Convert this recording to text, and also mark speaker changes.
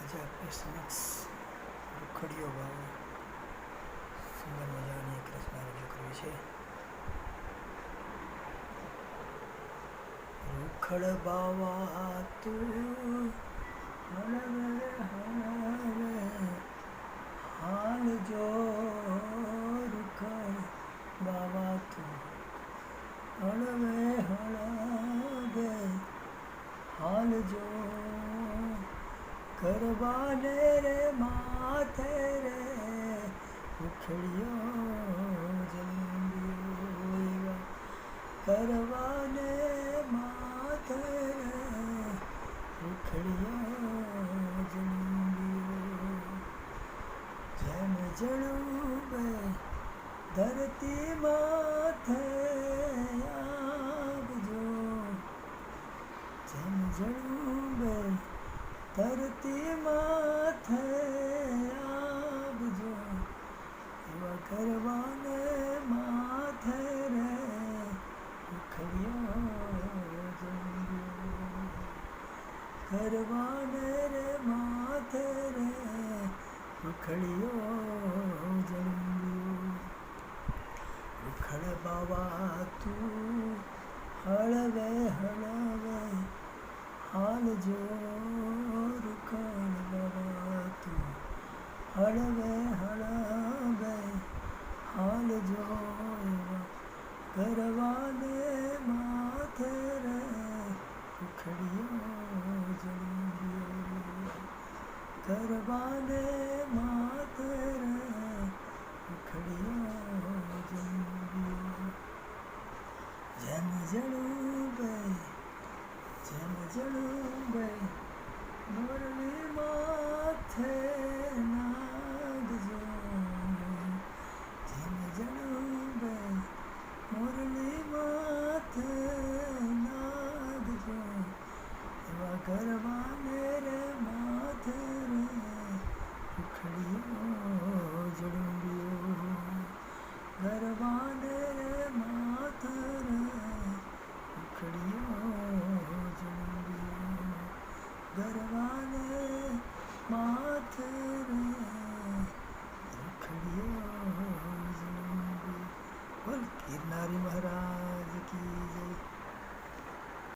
Speaker 1: આજે આપણી સમક્ષ રૂખડીઓ ભાવે સુંદર મજાની એક રચના રજૂ કરવી છે. રૂખડ બાવા તું હળવે હળવે હાલ જો, રૂખડ બાવા તું હળવે હળવે હાલ જો, કરવાને રે માથે રે રૂખડીઓ જલંબીઓ, કરવાને માથે રે રૂખડીઓ જલંબીઓ. જેમ જળુબે ધરતી માથે આવજો, જેમ જળુબે ધરતી માથે આવજો, એવા કરવાને માથે રે રૂખડીઓ જલંબીઓ, કરવાને રે માથે રે રૂખડીઓ જલંબીઓ. રૂખડ બાવા તું હળવે હળવે હાલ જો, રૂખડ બાવા તું હળવે હળવે હાલ જો, કરવાને માથે રે રૂખડીઓ જલંબીઓ, કરવાને માથે રે રૂખડીઓ જલંબીઓ. જેમ જળુબે મોરલી માથે ના